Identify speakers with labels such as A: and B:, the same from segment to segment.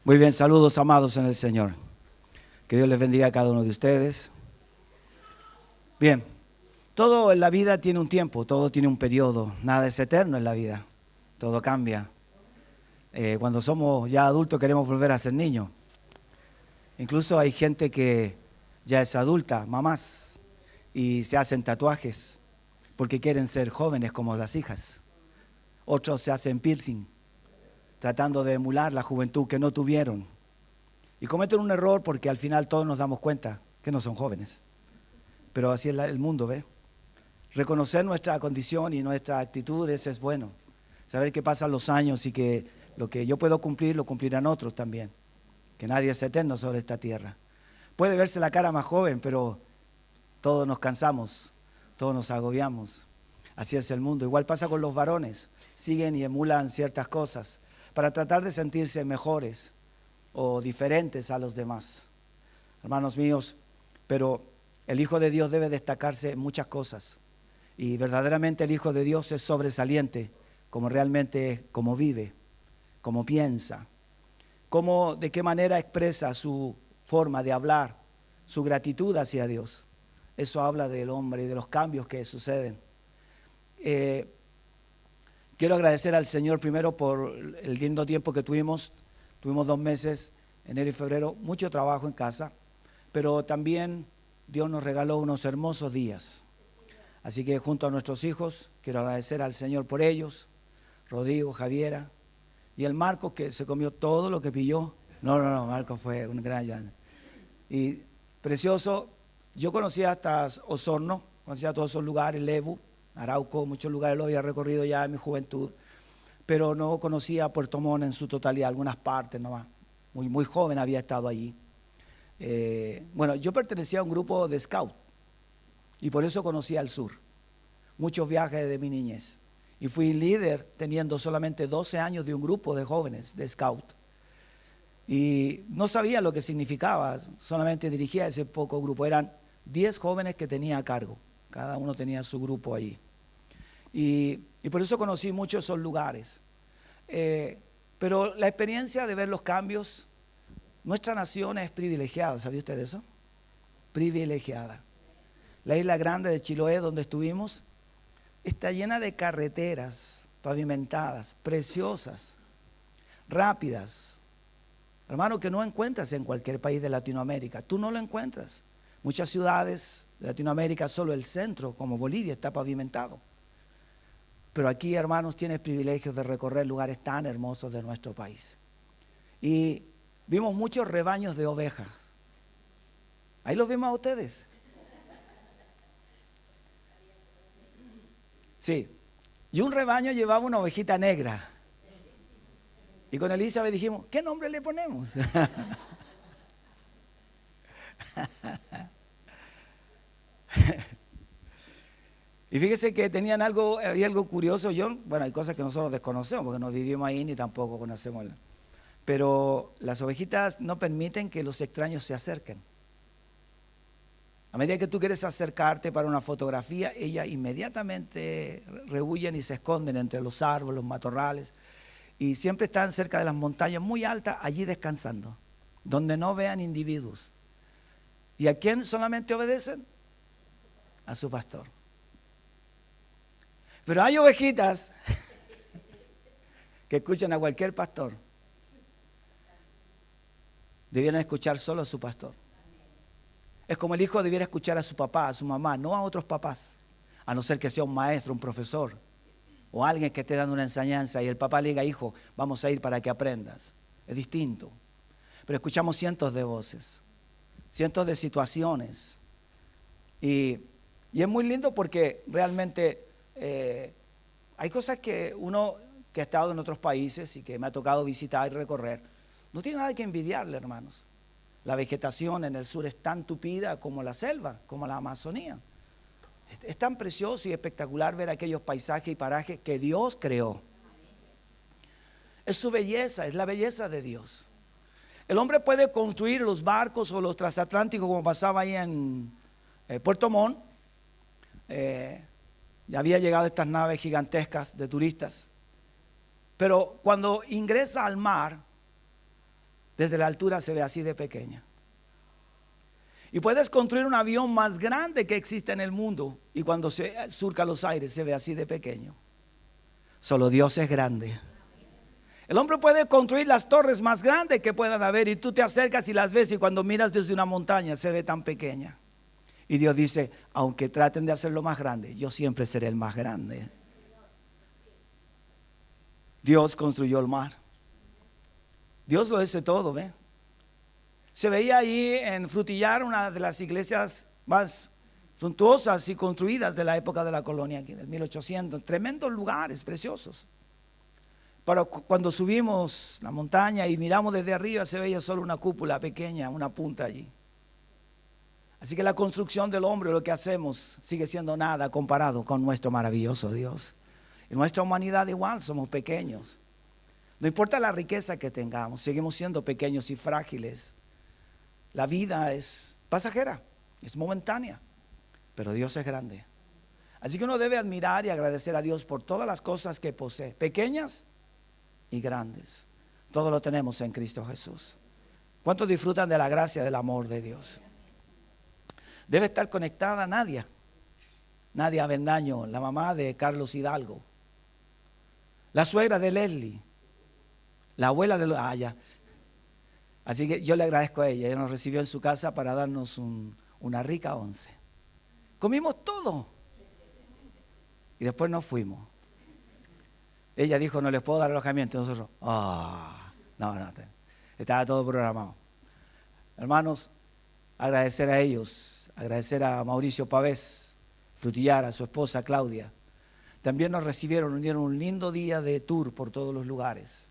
A: Muy bien, saludos amados en el Señor. Que Dios les bendiga a cada uno de ustedes. Bien, todo en la vida tiene un tiempo, todo tiene un periodo, nada es eterno en la vida, todo cambia. Cuando somos ya adultos queremos volver a ser niños. Incluso hay gente que ya es adulta, mamás, y se hacen tatuajes porque quieren ser jóvenes como las hijas. Otros se hacen piercing, tratando de emular la juventud que no tuvieron. Y cometen un error porque al final todos nos damos cuenta que no son jóvenes. Pero así es el mundo, ¿ve? Reconocer nuestra condición y nuestra actitud, eso es bueno. Saber que pasan los años y que lo que yo puedo cumplir, lo cumplirán otros también. Que nadie es eterno sobre esta tierra. Puede verse la cara más joven, pero todos nos cansamos, todos nos agobiamos. Así es el mundo. Igual pasa con los varones. Siguen y emulan ciertas cosas para tratar de sentirse mejores o diferentes a los demás. Hermanos míos, pero el Hijo de Dios debe destacarse en muchas cosas. Y verdaderamente el Hijo de Dios es sobresaliente, como realmente, como vive, como piensa, de qué manera expresa su forma de hablar, su gratitud hacia Dios. Eso habla del hombre y de los cambios que suceden. Quiero agradecer al Señor primero por el lindo tiempo que tuvimos. Tuvimos 2 meses, enero y febrero, mucho trabajo en casa, pero también Dios nos regaló unos hermosos días. Así que junto a nuestros hijos, quiero agradecer al Señor por ellos, Rodrigo, Javiera, y el Marcos que se comió todo lo que pilló. No, Marcos fue un gran... Y precioso, yo conocía hasta Osorno, conocía todos esos lugares, Lebu, Arauco, muchos lugares los había recorrido ya en mi juventud, pero no conocía Puerto Montt en su totalidad, algunas partes nomás. Muy joven había estado allí. Bueno, yo pertenecía a un grupo de scout y por eso conocía el sur. Muchos viajes de mi niñez. Y fui líder teniendo solamente 12 años de un grupo de jóvenes de scout. Y no sabía lo que significaba, solamente dirigía ese poco grupo. Eran 10 jóvenes que tenía a cargo, cada uno tenía su grupo allí. Y por eso conocí muchos esos lugares. Pero la experiencia de ver los cambios, nuestra nación es privilegiada, ¿sabía usted de eso? Privilegiada. La isla grande de Chiloé, donde estuvimos, está llena de carreteras pavimentadas, preciosas, rápidas. Hermano, que no encuentras en cualquier país de Latinoamérica. Tú no lo encuentras. Muchas ciudades de Latinoamérica, solo el centro, como Bolivia, está pavimentado. Pero aquí, hermanos, tienes privilegios de recorrer lugares tan hermosos de nuestro país. Y vimos muchos rebaños de ovejas. Ahí los vimos a ustedes. Sí. Y un rebaño llevaba una ovejita negra. Y con Elizabeth dijimos, ¿qué nombre le ponemos? Y fíjese que tenían había algo curioso. Bueno, hay cosas que nosotros desconocemos porque no vivimos ahí ni tampoco conocemos. Pero las ovejitas no permiten que los extraños se acerquen. A medida que tú quieres acercarte para una fotografía, ellas inmediatamente rehuyen y se esconden entre los árboles, los matorrales. Y siempre están cerca de las montañas muy altas, allí descansando, donde no vean individuos. ¿Y a quién solamente obedecen? A su pastor. Pero hay ovejitas que escuchan a cualquier pastor. Debieran escuchar solo a su pastor. Es como el hijo debiera escuchar a su papá, a su mamá, no a otros papás, a no ser que sea un maestro, un profesor, o alguien que esté dando una enseñanza y el papá le diga, hijo, vamos a ir para que aprendas. Es distinto. Pero escuchamos cientos de voces, cientos de situaciones. Y es muy lindo porque realmente hay cosas que uno que ha estado en otros países y que me ha tocado visitar y recorrer, no tiene nada que envidiarle, hermanos. La vegetación en el sur es tan tupida como la selva, como la Amazonía. Es tan precioso y espectacular ver aquellos paisajes y parajes que Dios creó. Es su belleza, es la belleza de Dios. El hombre puede construir los barcos o los transatlánticos como pasaba ahí en Puerto Montt. Ya había llegado estas naves gigantescas de turistas. Pero cuando ingresa al mar, Desde la altura se ve así de pequeña. Y puedes construir un avión más grande que existe en el mundo y cuando se surca los aires se ve así de pequeño. Solo Dios es grande. El hombre puede construir las torres más grandes que puedan haber y tú te acercas y las ves y cuando miras desde una montaña se ve tan pequeña. Y Dios dice, aunque traten de hacerlo más grande, yo siempre seré el más grande. Dios construyó el mar. Dios lo hace todo, ¿ve? Se veía ahí en Frutillar, una de las iglesias más suntuosas y construidas de la época de la colonia, aquí del 1800. Tremendos lugares, preciosos. Pero cuando subimos la montaña y miramos desde arriba, se veía solo una cúpula pequeña, una punta allí. Así que la construcción del hombre, lo que hacemos, sigue siendo nada comparado con nuestro maravilloso Dios. Y nuestra humanidad igual, somos pequeños. No importa la riqueza que tengamos, seguimos siendo pequeños y frágiles. La vida es pasajera, es momentánea, pero Dios es grande. Así que uno debe admirar y agradecer a Dios por todas las cosas que posee, pequeñas y grandes. Todo lo tenemos en Cristo Jesús. ¿Cuántos disfrutan de la gracia del amor de Dios? Debe estar conectada Nadia Avendaño, la mamá de Carlos Hidalgo, la suegra de Leslie, la abuela de ya. Así que yo le agradezco a ella. Ella nos recibió en su casa para darnos una rica once. Comimos todo y después nos fuimos. Ella dijo, no les puedo dar alojamiento. Nosotros, no, estaba todo programado. Hermanos, agradecer a ellos, agradecer a Mauricio Pavés, Frutillar, a su esposa Claudia. También nos recibieron, nos dieron un lindo día de tour por todos los lugares.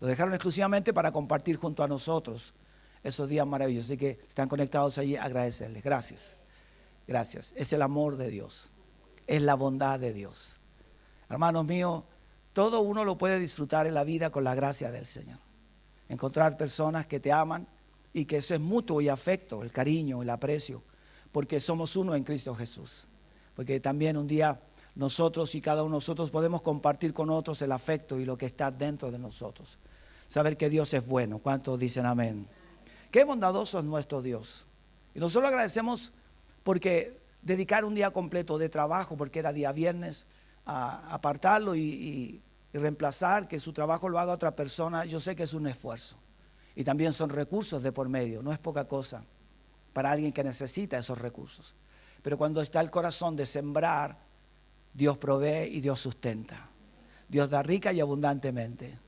A: Lo dejaron exclusivamente para compartir junto a nosotros esos días maravillosos. Así que están conectados allí, agradecerles. Gracias, gracias. Es el amor de Dios, es la bondad de Dios. Hermanos míos, todo uno lo puede disfrutar en la vida con la gracia del Señor. Encontrar personas que te aman y que eso es mutuo y afecto, el cariño, el aprecio, porque somos uno en Cristo Jesús. Porque también un día nosotros y cada uno de nosotros podemos compartir con otros el afecto y lo que está dentro de nosotros. Saber que Dios es bueno. ¿Cuántos dicen amén? Qué bondadoso es nuestro Dios. Y nosotros agradecemos porque dedicar un día completo de trabajo, porque era día viernes, a apartarlo y reemplazar, que su trabajo lo haga otra persona, yo sé que es un esfuerzo. Y también son recursos de por medio, no es poca cosa para alguien que necesita esos recursos. Pero cuando está el corazón de sembrar, Dios provee y Dios sustenta. Dios da rica y abundantemente.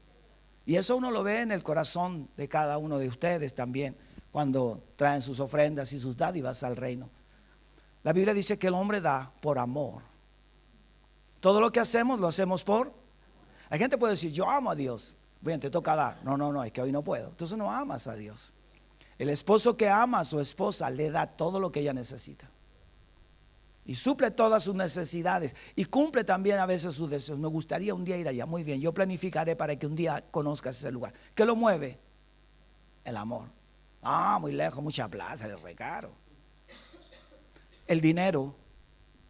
A: Y eso uno lo ve en el corazón de cada uno de ustedes también, cuando traen sus ofrendas y sus dádivas al reino. La Biblia dice que el hombre da por amor. Todo lo que hacemos, lo hacemos por. Hay gente que puede decir, yo amo a Dios. Bueno, te toca dar. No, es que hoy no puedo. Entonces no amas a Dios. El esposo que ama a su esposa le da todo lo que ella necesita. Y suple todas sus necesidades. Y cumple también a veces sus deseos. Me gustaría un día ir allá. Muy bien, yo planificaré para que un día conozcas ese lugar. ¿Qué lo mueve? El amor. Muy lejos, mucha plaza, es re caro. El dinero,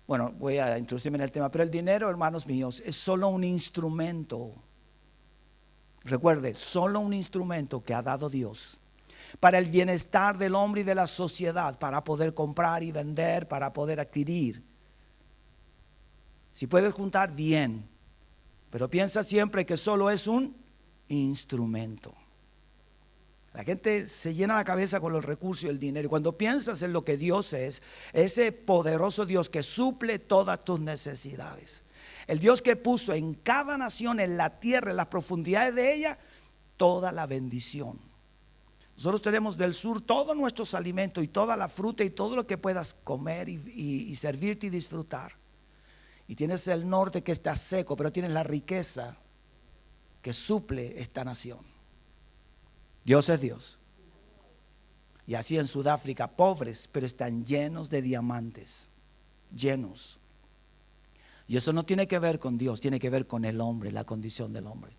A: bueno, voy a introducirme en el tema, pero el dinero, hermanos míos, es solo un instrumento. Recuerde, solo un instrumento que ha dado Dios para el bienestar del hombre y de la sociedad, para poder comprar y vender, para poder adquirir. Si puedes juntar, bien, pero piensa siempre que solo es un instrumento. La gente se llena la cabeza con los recursos y el dinero. Y cuando piensas en lo que Dios es, ese poderoso Dios que suple todas tus necesidades. El Dios que puso en cada nación, en la tierra, en las profundidades de ella, toda la bendición. Nosotros tenemos del sur todos nuestros alimentos y toda la fruta y todo lo que puedas comer y servirte y disfrutar. Y tienes el norte que está seco, pero tienes la riqueza que suple esta nación. Dios es Dios. Y así en Sudáfrica, pobres, pero están llenos de diamantes, llenos. Y eso no tiene que ver con Dios, tiene que ver con el hombre, la condición del hombre.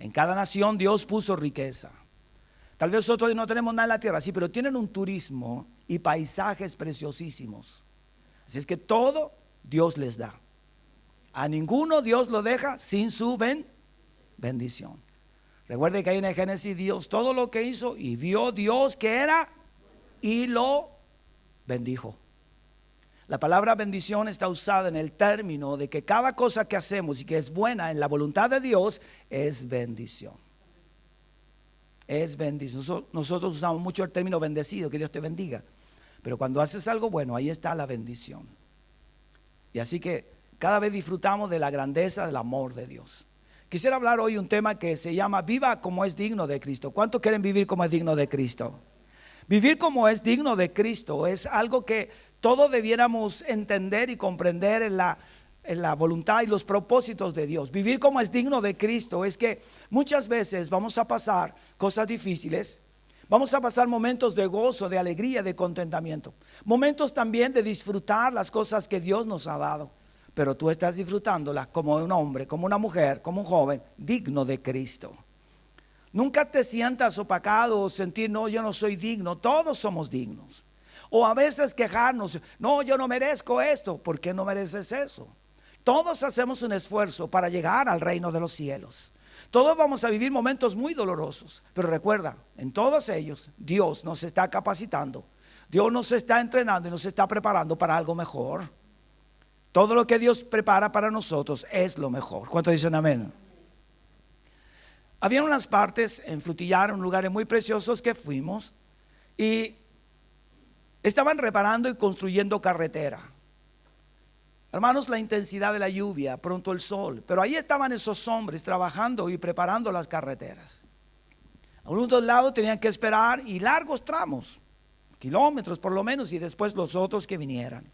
A: En cada nación Dios puso riqueza. Tal vez nosotros no tenemos nada en la tierra, sí, pero tienen un turismo y paisajes preciosísimos. Así es que todo Dios les da. A ninguno Dios lo deja sin su bendición. Recuerde que ahí en el Génesis Dios todo lo que hizo y vio Dios que era y lo bendijo. La palabra bendición está usada en el término de que cada cosa que hacemos y que es buena en la voluntad de Dios es bendición. Es bendición. Nosotros usamos mucho el término bendecido, que Dios te bendiga. Pero cuando haces algo bueno, ahí está la bendición. Y así que cada vez disfrutamos de la grandeza del amor de Dios. Quisiera hablar hoy un tema que se llama viva como es digno de Cristo. ¿Cuántos quieren vivir como es digno de Cristo? Vivir como es digno de Cristo es algo que todos debiéramos entender y comprender en la voluntad y los propósitos de Dios. Vivir como es digno de Cristo es que muchas veces vamos a pasar cosas difíciles, vamos a pasar momentos de gozo, de alegría, de contentamiento, momentos también de disfrutar las cosas que Dios nos ha dado, pero tú estás disfrutándolas como un hombre, como una mujer, como un joven digno de Cristo. Nunca te sientas opacado o sentir, no, yo no soy digno. Todos somos dignos. O a veces quejarnos, no, yo no merezco esto. ¿Por qué no mereces eso? Todos hacemos un esfuerzo para llegar al reino de los cielos. Todos vamos a vivir momentos muy dolorosos. Pero recuerda, en todos ellos Dios nos está capacitando. Dios nos está entrenando y nos está preparando para algo mejor. Todo lo que Dios prepara para nosotros es lo mejor. ¿Cuántos dicen amén? Había unas partes en Frutillar, lugares muy preciosos que fuimos, y estaban reparando y construyendo carretera. Hermanos, la intensidad de la lluvia, pronto el sol, pero ahí estaban esos hombres trabajando y preparando las carreteras. A unos lados tenían que esperar y largos tramos, kilómetros por lo menos, y después los otros que vinieran.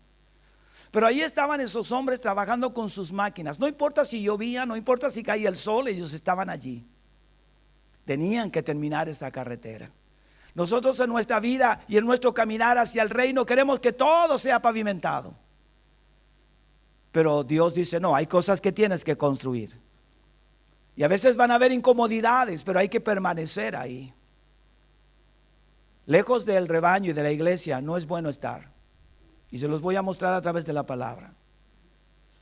A: Pero ahí estaban esos hombres trabajando con sus máquinas. No importa si llovía, no importa si caía el sol, ellos estaban allí. Tenían que terminar esa carretera. Nosotros en nuestra vida y en nuestro caminar hacia el reino queremos que todo sea pavimentado. Pero Dios dice, no, hay cosas que tienes que construir. Y a veces van a haber incomodidades, pero hay que permanecer ahí. Lejos del rebaño y de la iglesia no es bueno estar. Y se los voy a mostrar a través de la palabra.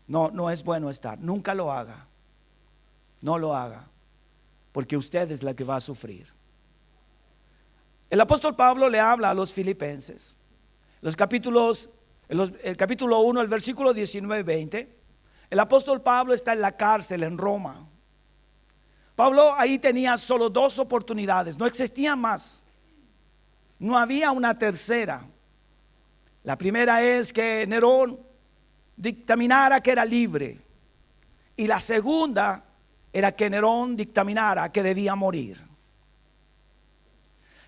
A: No es bueno estar. Nunca lo haga. No lo haga. Porque usted es la que va a sufrir. El apóstol Pablo le habla a los filipenses. El capítulo 1, el versículo 19 y 20. El apóstol Pablo está en la cárcel en Roma. Pablo ahí tenía solo 2 oportunidades. No existían más. No había una tercera. La primera es que Nerón dictaminara que era libre. Y la segunda era que Nerón dictaminara que debía morir.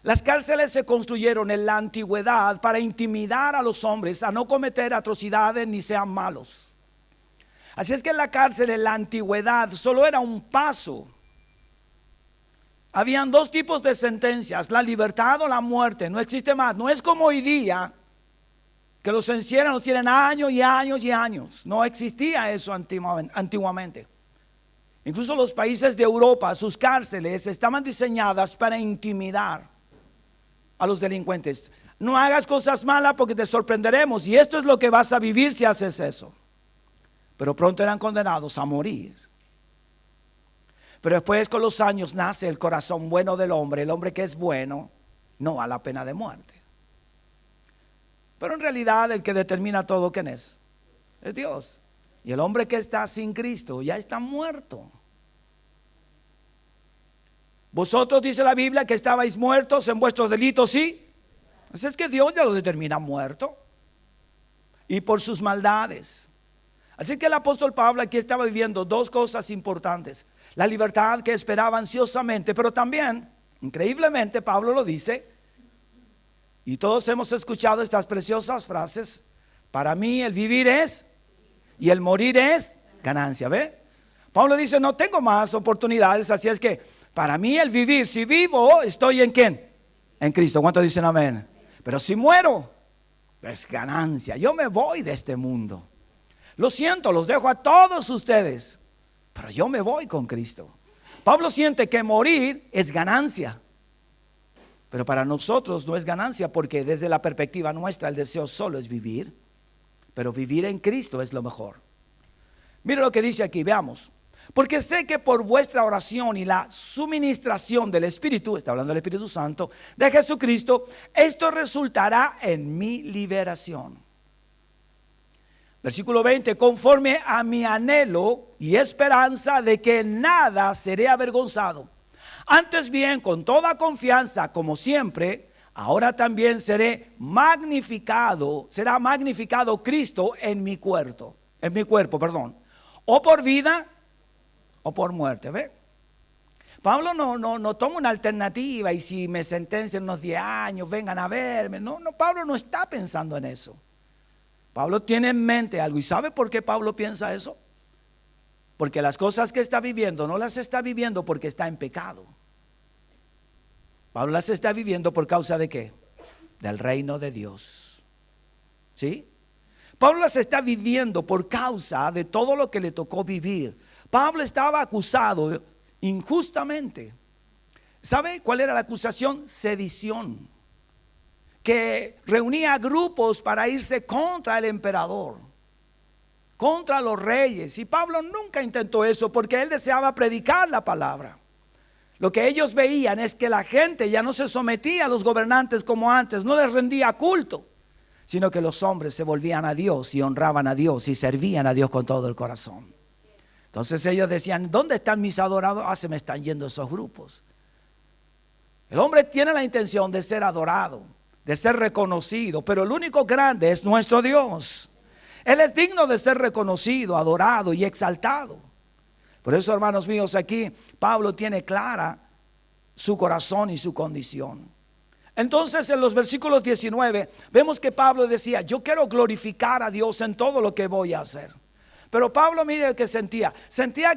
A: Las cárceles se construyeron en la antigüedad para intimidar a los hombres a no cometer atrocidades ni sean malos. Así es que en la cárcel en la antigüedad solo era un paso. Habían 2 tipos de sentencias, la libertad o la muerte. No existe más. No es como hoy día que los encierran, los tienen años y años y años. No existía eso antiguamente. Incluso los países de Europa, sus cárceles estaban diseñadas para intimidar a los delincuentes. No hagas cosas malas porque te sorprenderemos y esto es lo que vas a vivir si haces eso. Pero pronto eran condenados a morir. Pero después con los años nace el corazón bueno del hombre, el hombre que es bueno, no a la pena de muerte. Pero en realidad el que determina todo, ¿quién es? Es Dios. Y el hombre que está sin Cristo ya está muerto. Vosotros, dice la Biblia, que estabais muertos en vuestros delitos, ¿sí? Así es que Dios ya lo determina muerto. Y por sus maldades. Así que el apóstol Pablo aquí estaba viviendo 2 cosas importantes. La libertad que esperaba ansiosamente, pero también, increíblemente, Pablo lo dice, y todos hemos escuchado estas preciosas frases: para mí el vivir es y el morir es ganancia. ¿Ve? Pablo dice, no tengo más oportunidades, así es que para mí el vivir, si vivo, estoy en ¿quién? En Cristo. ¿Cuántos dicen amén? Pero si muero, es ganancia. Yo me voy de este mundo. Lo siento, los dejo a todos ustedes, pero yo me voy con Cristo. Pablo siente que morir es ganancia. Pero para nosotros no es ganancia, porque desde la perspectiva nuestra el deseo solo es vivir. Pero vivir en Cristo es lo mejor. Mira lo que dice aquí, veamos. Porque sé que por vuestra oración y la suministración del Espíritu, está hablando del Espíritu Santo, de Jesucristo, esto resultará en mi liberación. Versículo 20, conforme a mi anhelo y esperanza de que nada seré avergonzado. Antes bien, con toda confianza, como siempre, ahora también será magnificado Cristo en mi cuerpo, o por vida o por muerte. ¿Ve? Pablo no toma una alternativa y si me sentencian unos 10 años, vengan a verme. No, Pablo no está pensando en eso. Pablo tiene en mente algo. ¿Y sabe por qué Pablo piensa eso? Porque las cosas que está viviendo no las está viviendo porque está en pecado. Pablo las está viviendo por causa de ¿qué? Del reino de Dios. ¿Sí? Pablo las está viviendo por causa de todo lo que le tocó vivir. Pablo estaba acusado injustamente. ¿Sabe cuál era la acusación? Sedición. Que reunía grupos para irse contra el emperador, contra los reyes. Y Pablo nunca intentó eso porque él deseaba predicar la palabra. Lo que ellos veían es que la gente ya no se sometía a los gobernantes como antes, no les rendía culto, sino que los hombres se volvían a Dios y honraban a Dios y servían a Dios con todo el corazón. Entonces ellos decían, ¿dónde están mis adorados? Se me están yendo esos grupos. El hombre tiene la intención de ser adorado, de ser reconocido, pero el único grande es nuestro Dios. Él es digno de ser reconocido, adorado y exaltado. Por eso, hermanos míos, aquí Pablo tiene clara su corazón y su condición. Entonces, en los versículos 19, vemos que Pablo decía, yo quiero glorificar a Dios en todo lo que voy a hacer. Pero Pablo, mire que sentía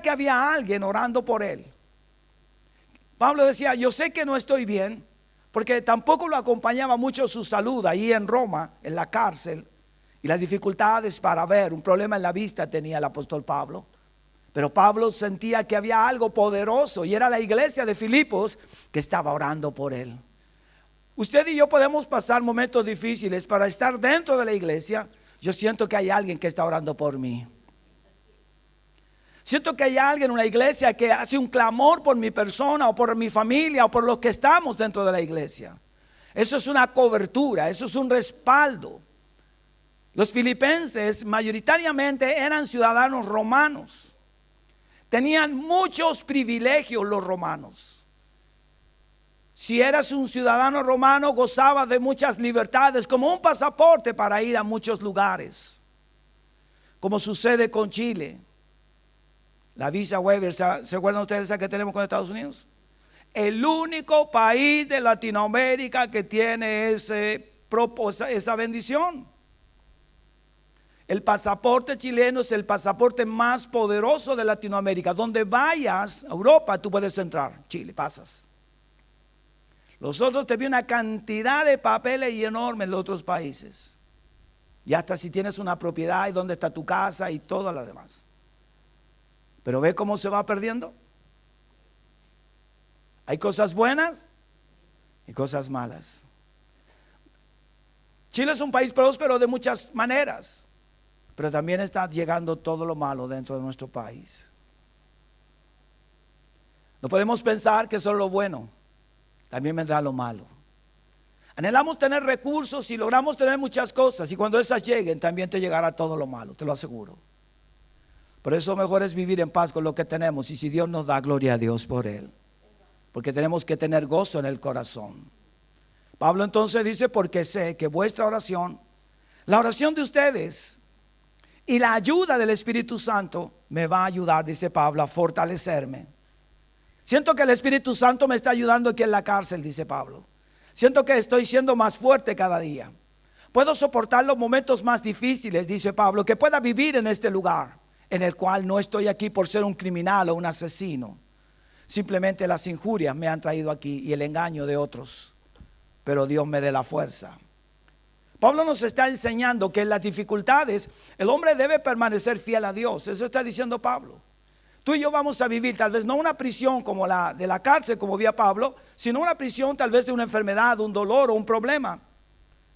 A: que había alguien orando por él. Pablo decía, yo sé que no estoy bien, porque tampoco lo acompañaba mucho su salud ahí en Roma, en la cárcel, y las dificultades para ver, un problema en la vista tenía el apóstol Pablo. Pero Pablo sentía que había algo poderoso y era la iglesia de Filipos que estaba orando por él. Usted y yo podemos pasar momentos difíciles. Para estar dentro de la iglesia, yo siento que hay alguien que está orando por mí. Siento que hay alguien en una iglesia que hace un clamor por mi persona o por mi familia o por los que estamos dentro de la iglesia. Eso es una cobertura, eso es un respaldo. Los filipenses mayoritariamente eran ciudadanos romanos. Tenían muchos privilegios los romanos. Si eras un ciudadano romano, gozabas de muchas libertades, como un pasaporte para ir a muchos lugares, como sucede con Chile. La visa waiver, ¿se acuerdan ustedes esa que tenemos con Estados Unidos? El único país de Latinoamérica que tiene esa bendición. El pasaporte chileno es el pasaporte más poderoso de Latinoamérica. Donde vayas a Europa, tú puedes entrar. Chile, pasas. Los otros te vienen una cantidad de papeles y enormes en los otros países. Y hasta si tienes una propiedad y dónde está tu casa y todo lo demás. Pero ve cómo se va perdiendo. Hay cosas buenas y cosas malas. Chile es un país próspero de muchas maneras, pero también está llegando todo lo malo dentro de nuestro país. No podemos pensar que solo lo bueno, también vendrá lo malo. Anhelamos tener recursos y logramos tener muchas cosas, y cuando esas lleguen también te llegará todo lo malo, te lo aseguro. Por eso mejor es vivir en paz con lo que tenemos, y si Dios nos da, gloria a Dios por él, porque tenemos que tener gozo en el corazón. Pablo entonces dice, porque sé que vuestra oración, la oración de ustedes y la ayuda del Espíritu Santo me va a ayudar, dice Pablo, a fortalecerme. Siento que el Espíritu Santo me está ayudando aquí en la cárcel, dice Pablo. Siento que estoy siendo más fuerte cada día. Puedo soportar los momentos más difíciles, dice Pablo, que pueda vivir en este lugar, en el cual no estoy aquí por ser un criminal o un asesino. Simplemente las injurias me han traído aquí y el engaño de otros. Pero Dios me dé la fuerza. Pablo nos está enseñando que en las dificultades el hombre debe permanecer fiel a Dios. Eso está diciendo Pablo. Tú y yo vamos a vivir tal vez no una prisión como la de la cárcel, como vía Pablo, sino una prisión tal vez de una enfermedad, un dolor o un problema,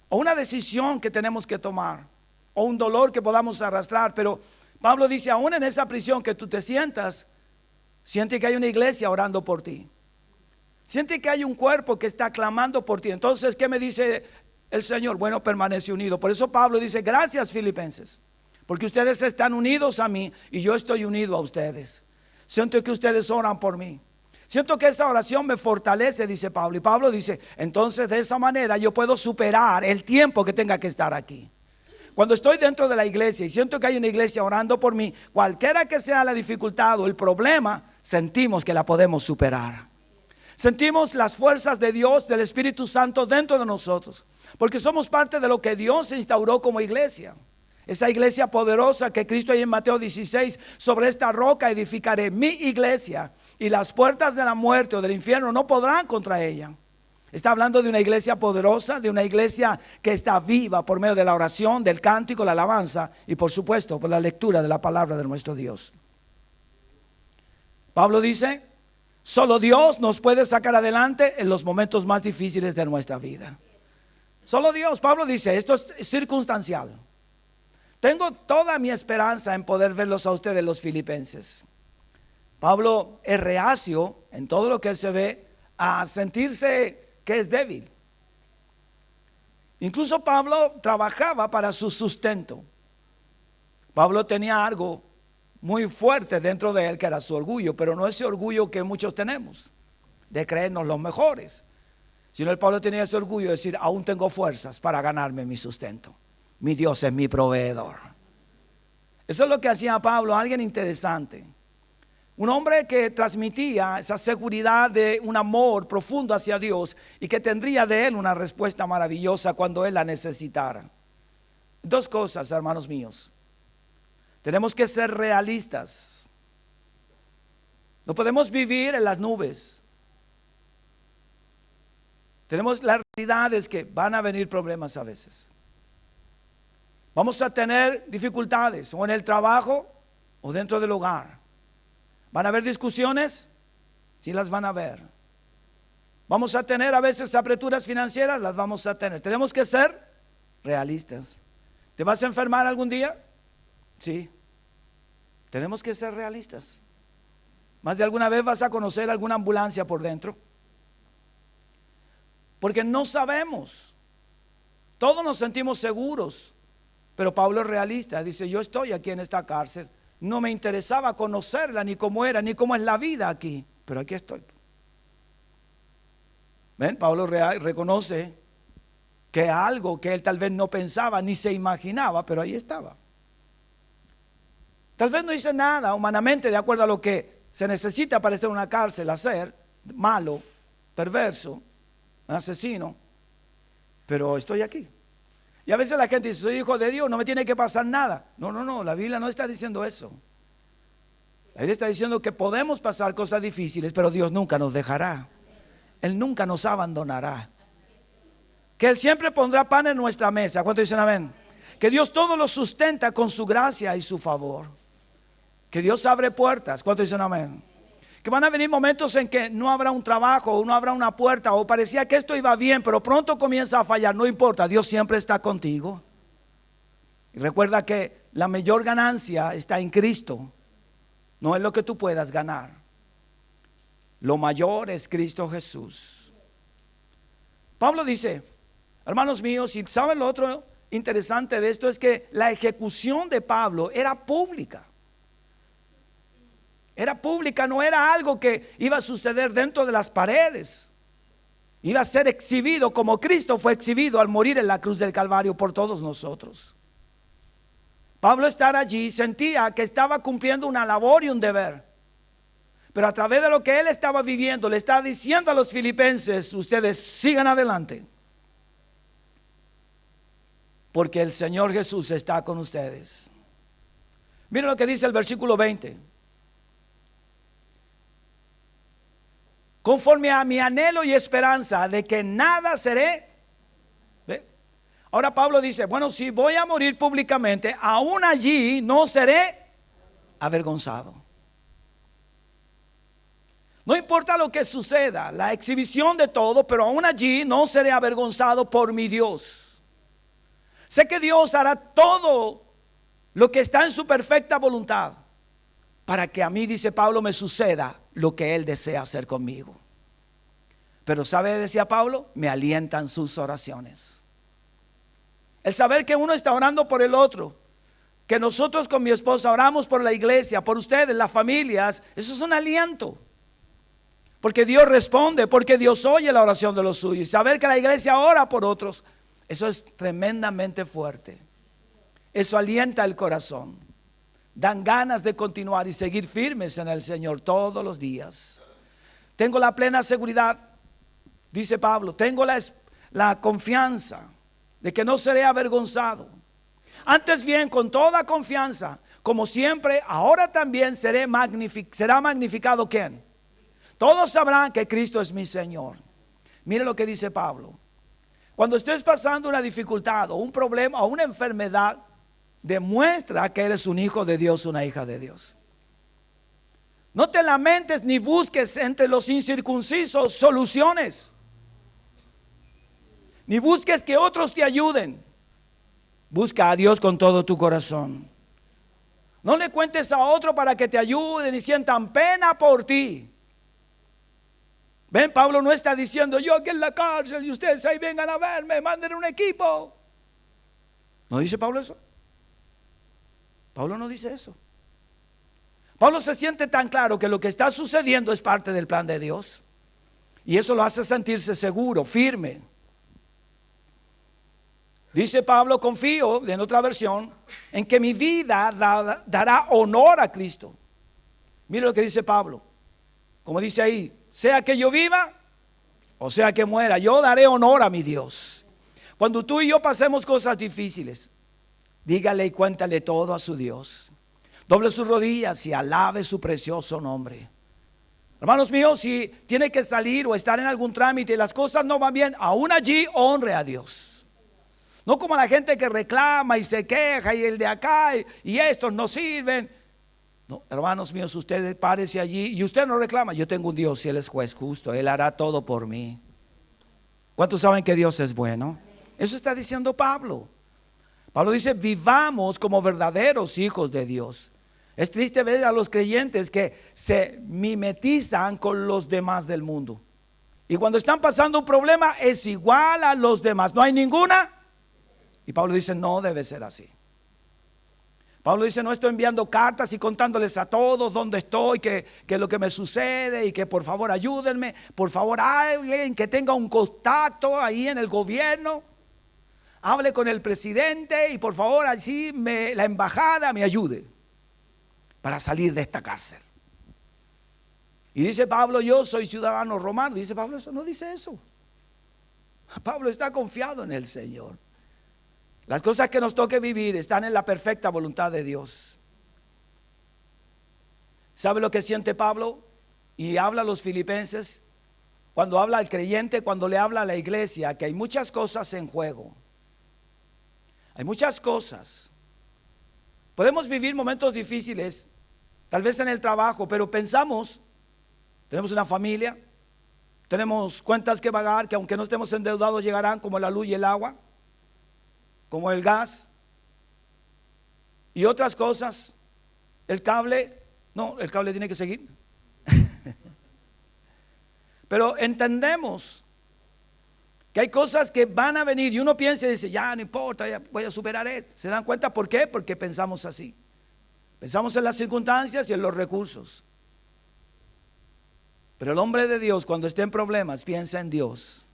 A: o una decisión que tenemos que tomar, o un dolor que podamos arrastrar. Pero Pablo dice, aún en esa prisión que tú te sientas, Siente que hay una iglesia orando por ti. Siente que hay un cuerpo que está clamando por ti. Entonces, ¿qué me dice el Señor? Bueno, permanece unido. Por eso Pablo dice, gracias Filipenses, porque ustedes están unidos a mí y yo estoy unido a ustedes. Siento que ustedes oran por mí. Siento que esta oración me fortalece, dice Pablo. Y Pablo dice, entonces de esa manera yo puedo superar el tiempo que tenga que estar aquí. Cuando estoy dentro de la iglesia y siento que hay una iglesia orando por mí, cualquiera que sea la dificultad o el problema, sentimos que la podemos superar. Sentimos las fuerzas de Dios, del Espíritu Santo dentro de nosotros, porque somos parte de lo que Dios instauró como iglesia. Esa iglesia poderosa que Cristo ahí en Mateo 16, sobre esta roca edificaré mi iglesia y las puertas de la muerte o del infierno no podrán contra ella. Está hablando de una iglesia poderosa, de una iglesia que está viva por medio de la oración, del cántico, la alabanza y por supuesto por la lectura de la palabra de nuestro Dios. Pablo dice, solo Dios nos puede sacar adelante en los momentos más difíciles de nuestra vida. Solo Dios. Pablo dice, esto es circunstancial. Tengo toda mi esperanza en poder verlos a ustedes los filipenses. Pablo es reacio en todo lo que se ve a sentirse que es débil. Incluso Pablo trabajaba para su sustento. Pablo tenía algo muy fuerte dentro de él que era su orgullo, pero no ese orgullo que muchos tenemos, de creernos los mejores, sino el Pablo tenía ese orgullo de decir, aún tengo fuerzas para ganarme mi sustento. Mi Dios es mi proveedor. Eso es lo que hacía Pablo, alguien interesante. Un hombre que transmitía esa seguridad de un amor profundo hacia Dios y que tendría de él una respuesta maravillosa cuando él la necesitara. Dos cosas, hermanos míos. Tenemos que ser realistas. No podemos vivir en las nubes. La realidad es que van a venir problemas a veces. Vamos a tener dificultades o en el trabajo o dentro del hogar. ¿Van a haber discusiones? Sí, las van a haber. Vamos a tener a veces apreturas financieras, las vamos a tener. Tenemos que ser realistas. ¿Te vas a enfermar algún día? Sí. Tenemos que ser realistas. ¿Más de alguna vez vas a conocer alguna ambulancia por dentro? Porque no sabemos. Todos nos sentimos seguros. Pero Pablo es realista. Dice, yo estoy aquí en esta cárcel. No me interesaba conocerla, ni cómo era, ni cómo es la vida aquí. Pero aquí estoy. ¿Ven? Pablo reconoce que algo que él tal vez no pensaba, ni se imaginaba, pero ahí estaba. Tal vez no hice nada humanamente de acuerdo a lo que se necesita para estar en una cárcel, hacer, malo, perverso, asesino. Pero estoy aquí. Y a veces la gente dice, soy hijo de Dios, no me tiene que pasar nada. No, la Biblia no está diciendo eso. La Biblia está diciendo que podemos pasar cosas difíciles, pero Dios nunca nos dejará. Él nunca nos abandonará. Que Él siempre pondrá pan en nuestra mesa. ¿Cuántos dicen amén? Que Dios todo lo sustenta con su gracia y su favor. Que Dios abre puertas. ¿Cuántos dicen amén? Que van a venir momentos en que no habrá un trabajo o no habrá una puerta o parecía que esto iba bien, pero pronto comienza a fallar. No importa, Dios siempre está contigo. Y recuerda que la mayor ganancia está en Cristo. No es lo que tú puedas ganar. Lo mayor es Cristo Jesús. Pablo dice, hermanos míos, y saben lo otro interesante de esto es que la ejecución de Pablo era pública. Era pública, no era algo que iba a suceder dentro de las paredes. Iba a ser exhibido como Cristo fue exhibido al morir en la cruz del Calvario por todos nosotros. Pablo estar allí sentía que estaba cumpliendo una labor y un deber. Pero a través de lo que él estaba viviendo, le estaba diciendo a los filipenses, ustedes sigan adelante. Porque el Señor Jesús está con ustedes. Miren lo que dice el versículo 20. Conforme a mi anhelo y esperanza de que nada seré. ¿Ve? Ahora Pablo dice, bueno, si voy a morir públicamente, aún allí no seré avergonzado. No importa lo que suceda, la exhibición de todo, pero aún allí no seré avergonzado por mi Dios. Sé que Dios hará todo lo que está en su perfecta voluntad. para que a mí, dice Pablo, me suceda lo que Él desea hacer conmigo. Pero ¿sabe? Decía Pablo, me alientan sus oraciones. El saber que uno está orando por el otro, que nosotros con mi esposa oramos por la iglesia, por ustedes, las familias, eso es un aliento. Porque Dios responde, porque Dios oye la oración de los suyos. Y saber que la iglesia ora por otros, eso es tremendamente fuerte. Eso alienta el corazón. Dan ganas de continuar y seguir firmes en el Señor todos los días. Tengo la plena seguridad, dice Pablo, tengo la confianza de que no seré avergonzado. Antes bien, con toda confianza, como siempre, ahora también será magnificado ¿quién? Todos sabrán que Cristo es mi Señor. Mire lo que dice Pablo. Cuando estés pasando una dificultad o un problema o una enfermedad, demuestra que eres un hijo de Dios, una hija de Dios. No te lamentes ni busques entre los incircuncisos soluciones. Ni busques que otros te ayuden. Busca a Dios con todo tu corazón. No le cuentes a otro para que te ayuden y sientan pena por ti. Ven, Pablo no está diciendo yo aquí en la cárcel y ustedes ahí vengan a verme, manden un equipo. ¿No dice Pablo eso? Pablo no dice eso. Pablo se siente tan claro que lo que está sucediendo es parte del plan de Dios. Y eso lo hace sentirse seguro, firme. Dice Pablo, confío, en otra versión, en que mi vida dará honor a Cristo. Mire lo que dice Pablo. Como dice ahí, sea que yo viva o sea que muera, yo daré honor a mi Dios. Cuando tú y yo pasemos cosas difíciles, dígale y cuéntale todo a su Dios. Doble sus rodillas y alabe su precioso nombre. Hermanos míos, si tiene que salir o estar en algún trámite y las cosas no van bien, aún allí honre a Dios. No como la gente que reclama y se queja y el de acá y estos no sirven. No, hermanos míos, usted párese allí y usted no reclama. Yo tengo un Dios y Él es juez justo. Él hará todo por mí. ¿Cuántos saben que Dios es bueno? Eso está diciendo Pablo. Pablo dice, vivamos como verdaderos hijos de Dios. Es triste ver a los creyentes que se mimetizan con los demás del mundo. Y cuando están pasando un problema es igual a los demás. No hay ninguna. Y Pablo dice, no debe ser así. Pablo dice, no estoy enviando cartas y contándoles a todos dónde estoy, que lo que me sucede y que por favor ayúdenme. Por favor alguien que tenga un contacto ahí en el gobierno, hable con el presidente y por favor así la embajada me ayude para salir de esta cárcel. Y dice Pablo, yo soy ciudadano romano. Dice Pablo, eso no dice eso. Pablo está confiado en el Señor. Las cosas que nos toque vivir están en la perfecta voluntad de Dios. ¿Sabe lo que siente Pablo? Y habla a los filipenses, cuando habla al creyente, cuando le habla a la iglesia, que hay muchas cosas en juego. Hay muchas cosas. Podemos vivir momentos difíciles, tal vez en el trabajo, pero pensamos, tenemos una familia, tenemos cuentas que pagar, que aunque no estemos endeudados llegarán, como la luz y el agua, como el gas y otras cosas. El cable, no, el cable tiene que seguir. Pero entendemos que hay cosas que van a venir y uno piensa y dice, ya no importa, ya voy a superar esto. ¿Se dan cuenta por qué? Porque pensamos así. Pensamos en las circunstancias y en los recursos. Pero el hombre de Dios, cuando esté en problemas, piensa en Dios.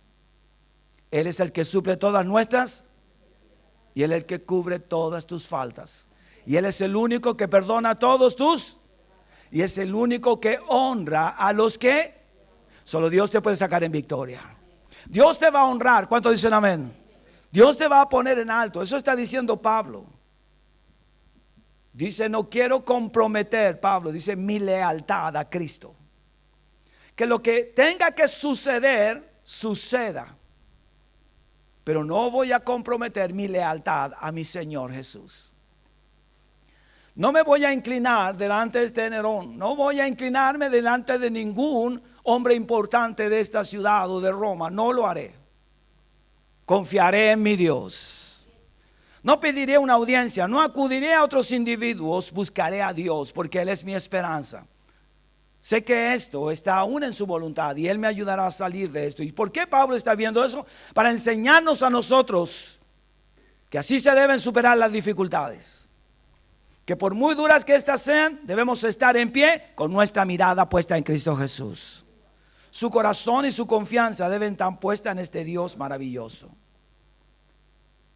A: Él es el que suple todas nuestras y Él es el que cubre todas tus faltas. Y Él es el único que perdona todos tus. Y es el único que honra a los que. Solo Dios te puede sacar en victoria. Dios te va a honrar. ¿Cuántos dicen amén? Dios te va a poner en alto. Eso está diciendo Pablo. Dice, no quiero comprometer, Pablo, dice, mi lealtad a Cristo. Que lo que tenga que suceder, suceda. Pero no voy a comprometer mi lealtad a mi Señor Jesús. No me voy a inclinar delante de este Nerón. No voy a inclinarme delante de ningún hombre importante de esta ciudad o de Roma. No lo haré. Confiaré en mi Dios. No pediré una audiencia, no acudiré a otros individuos, buscaré a Dios, porque Él es mi esperanza. Sé que esto está aún en su voluntad y Él me ayudará a salir de esto. ¿Y por qué Pablo está viendo eso? Para enseñarnos a nosotros que así se deben superar las dificultades. Que por muy duras que éstas sean, debemos estar en pie con nuestra mirada puesta en Cristo Jesús. Su corazón y su confianza deben estar puestas en este Dios maravilloso.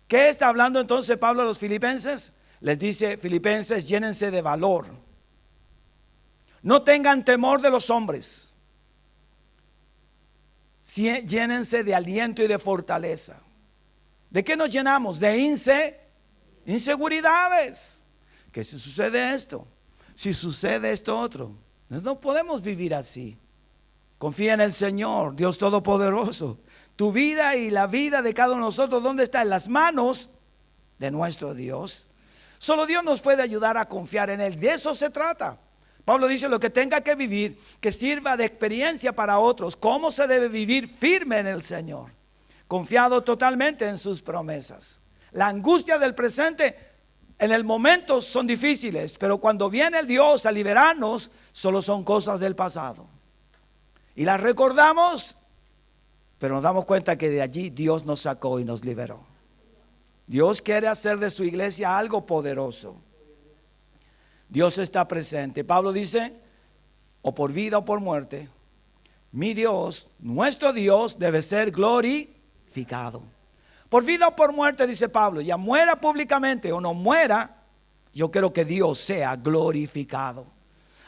A: ¿Qué está hablando entonces Pablo a los filipenses? Les dice: filipenses, llénense de valor. No tengan temor de los hombres. Llénense de aliento y de fortaleza. ¿De qué nos llenamos? De inseguridades. Que si sucede esto, si sucede esto otro, no podemos vivir así. Confía en el Señor, Dios Todopoderoso. Tu vida y la vida de cada uno de nosotros, ¿dónde está? En las manos de nuestro Dios. Solo Dios nos puede ayudar a confiar en Él. De eso se trata. Pablo dice: lo que tenga que vivir, que sirva de experiencia para otros. ¿Cómo se debe vivir? Firme en el Señor, confiado totalmente en sus promesas. La angustia del presente en el momento son difíciles, pero cuando viene el Dios a liberarnos, solo son cosas del pasado. Y las recordamos, pero nos damos cuenta que de allí Dios nos sacó y nos liberó. Dios quiere hacer de su iglesia algo poderoso. Dios está presente. Pablo dice: o por vida o por muerte, mi Dios, nuestro Dios, debe ser glorificado. Por vida o por muerte, dice Pablo, ya muera públicamente o no muera, yo quiero que Dios sea glorificado.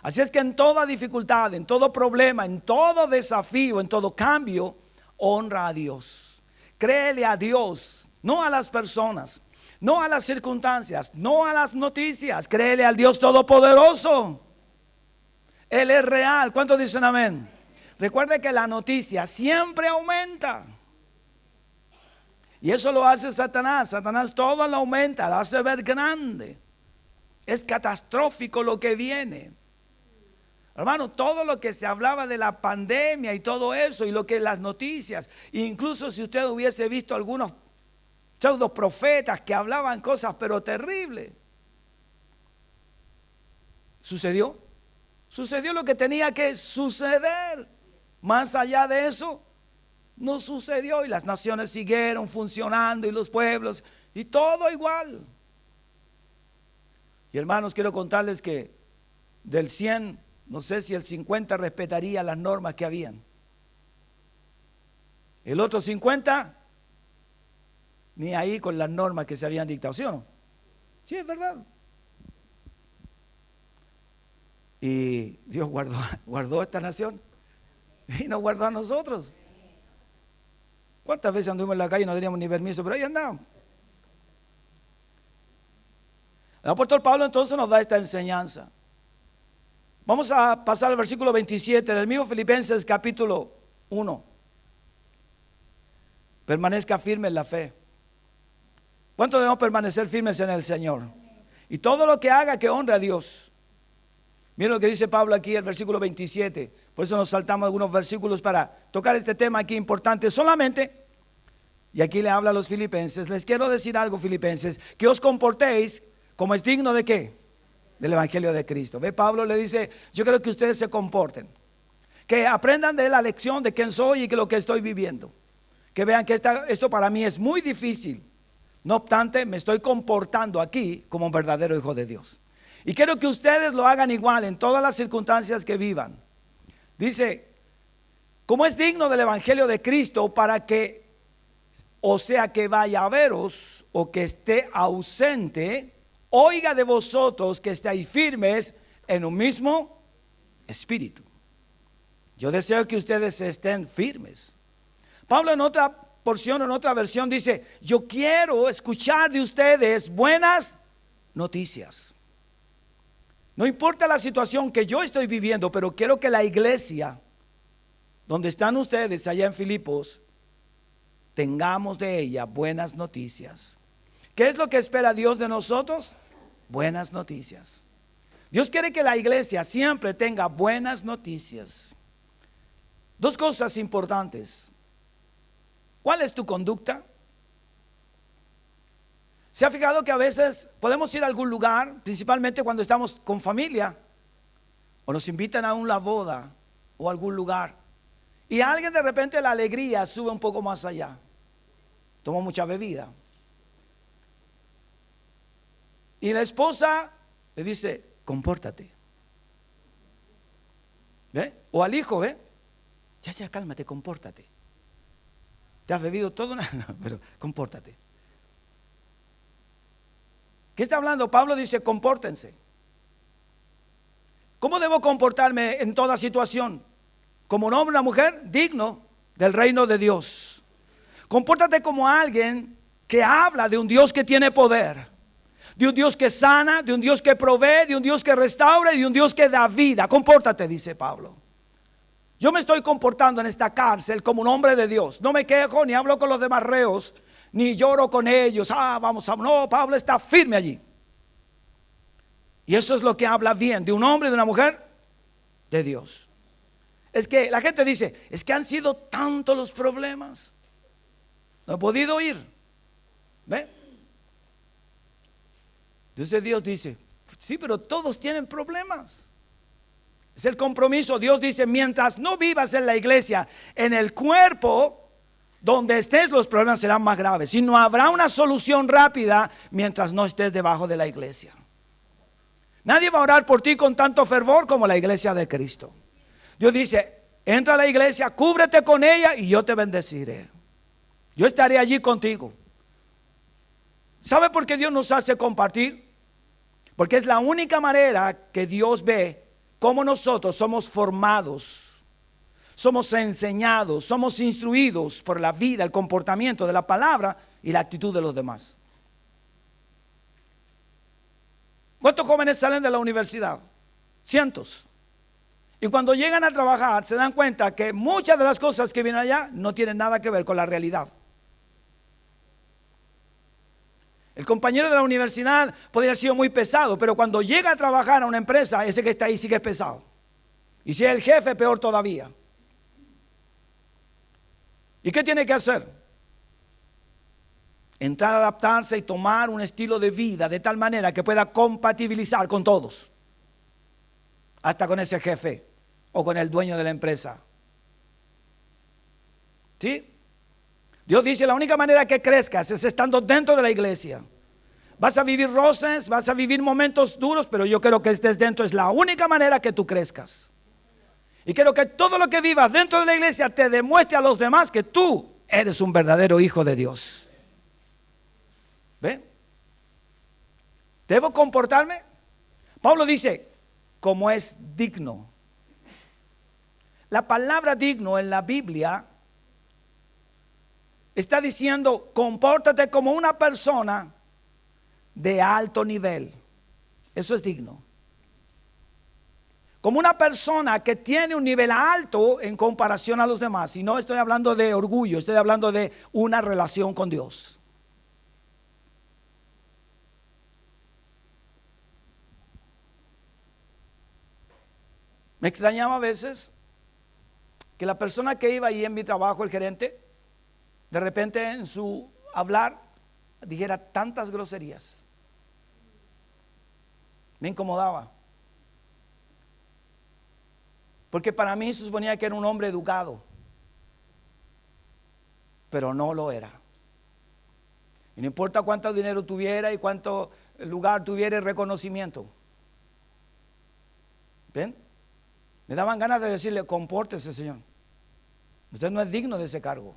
A: Así es que en toda dificultad, en todo problema, en todo desafío, en todo cambio, honra a Dios. Créele a Dios, no a las personas, no a las circunstancias, no a las noticias. Créele al Dios Todopoderoso. Él es real. ¿Cuántos dicen amén? Recuerde que la noticia siempre aumenta. Y eso lo hace Satanás. Satanás todo lo aumenta, lo hace ver grande. Es catastrófico lo que viene. Hermano, todo lo que se hablaba de la pandemia y todo eso, y lo que las noticias, incluso si usted hubiese visto algunos pseudo profetas que hablaban cosas pero terribles. ¿Sucedió? Sucedió lo que tenía que suceder. Más allá de eso, no sucedió, y las naciones siguieron funcionando y los pueblos y todo igual. Y hermanos, quiero contarles que del 100, no sé si el 50 respetaría las normas que habían. El otro 50 ni ahí con las normas que se habían dictado, ¿sí o no? Sí, es verdad. Y Dios guardó esta nación y nos guardó a nosotros. ¿Cuántas veces anduvimos en la calle y no teníamos ni permiso? Pero ahí andamos. El apóstol Pablo entonces nos da esta enseñanza. Vamos a pasar al versículo 27 del mismo Filipenses capítulo 1. Permanezca firme en la fe. ¿Cuánto debemos permanecer firmes en el Señor? Y todo lo que haga, que honre a Dios. Miren lo que dice Pablo aquí, el versículo 27. Por eso nos saltamos algunos versículos para tocar este tema aquí importante. Solamente, y aquí le habla a los filipenses, les quiero decir algo, filipenses, que os comportéis como es digno de ¿qué? Del evangelio de Cristo. Ve, Pablo le dice: yo quiero que ustedes se comporten, que aprendan de la lección de quién soy y que lo que estoy viviendo. Que vean que esto para mí es muy difícil. No obstante, me estoy comportando aquí como un verdadero hijo de Dios. Y quiero que ustedes lo hagan igual en todas las circunstancias que vivan. Dice: como es digno del evangelio de Cristo, para que, o sea que vaya a veros o que esté ausente, oiga de vosotros que estáis firmes en un mismo espíritu. Yo deseo que ustedes estén firmes. Pablo en otra porción, en otra versión dice: yo quiero escuchar de ustedes buenas noticias. No importa la situación que yo estoy viviendo, pero quiero que la iglesia, donde están ustedes allá en Filipos, tengamos de ella buenas noticias. ¿Qué es lo que espera Dios de nosotros? Buenas noticias. Dios quiere que la iglesia siempre tenga buenas noticias. Dos cosas importantes. ¿Cuál es tu conducta? ¿Se ha fijado que a veces podemos ir a algún lugar, principalmente cuando estamos con familia, o nos invitan a una boda o a algún lugar, y a alguien de repente la alegría sube un poco más allá? Toma mucha bebida. Y la esposa le dice, compórtate. ¿Ve? O al hijo, ¿ve? Ya, cálmate, compórtate. Te has bebido todo, no, pero compórtate. ¿Qué está hablando? Pablo dice, compórtense. ¿Cómo debo comportarme en toda situación? Como un hombre o una mujer digno del reino de Dios. Compórtate como alguien que habla de un Dios que tiene poder, de un Dios que sana, de un Dios que provee, de un Dios que restaura y de un Dios que da vida. Compórtate, dice Pablo. Yo me estoy comportando en esta cárcel como un hombre de Dios. No me quejo ni hablo con los demás reos, ni lloro con ellos. No, Pablo está firme allí. Y eso es lo que habla bien de un hombre y de una mujer de Dios. Es que la gente dice, es que han sido tantos los problemas, no he podido ir. ¿Ve? Entonces Dios dice, sí, pero todos tienen problemas. Es el compromiso. Dios dice, mientras no vivas en la iglesia, en el cuerpo donde estés, los problemas serán más graves. Y no habrá una solución rápida mientras no estés debajo de la iglesia. Nadie va a orar por ti con tanto fervor como la iglesia de Cristo. Dios dice, entra a la iglesia, cúbrete con ella y yo te bendeciré. Yo estaré allí contigo. ¿Sabe por qué Dios nos hace compartir? Porque es la única manera que Dios ve cómo nosotros somos formados, somos enseñados, somos instruidos por la vida, el comportamiento de la palabra y la actitud de los demás. ¿Cuántos jóvenes salen de la universidad? Cientos. Y cuando llegan a trabajar se dan cuenta que muchas de las cosas que vienen allá no tienen nada que ver con la realidad. El compañero de la universidad podría haber sido muy pesado, pero cuando llega a trabajar a una empresa, ese que está ahí sí que es pesado. Y si es el jefe, peor todavía. ¿Y qué tiene que hacer? Entrar a adaptarse y tomar un estilo de vida de tal manera que pueda compatibilizar con todos. Hasta con ese jefe o con el dueño de la empresa. ¿Sí? Dios dice, la única manera que crezcas es estando dentro de la iglesia. Vas a vivir roces, vas a vivir momentos duros, pero yo quiero que estés dentro. Es la única manera que tú crezcas. Y quiero que todo lo que vivas dentro de la iglesia te demuestre a los demás que tú eres un verdadero hijo de Dios. ¿Ve? ¿Debo comportarme? Pablo dice, como es digno. La palabra digno en la Biblia está diciendo, compórtate como una persona de alto nivel. Eso es digno. Como una persona que tiene un nivel alto en comparación a los demás. Y no estoy hablando de orgullo, estoy hablando de una relación con Dios. Me extrañaba a veces que la persona que iba ahí en mi trabajo, el gerente, de repente en su hablar dijera tantas groserías. Me incomodaba. Porque para mí se suponía que era un hombre educado. Pero no lo era. Y no importa cuánto dinero tuviera y cuánto lugar tuviera y reconocimiento. ¿Ven? Me daban ganas de decirle, compórtese, señor. Usted no es digno de ese cargo.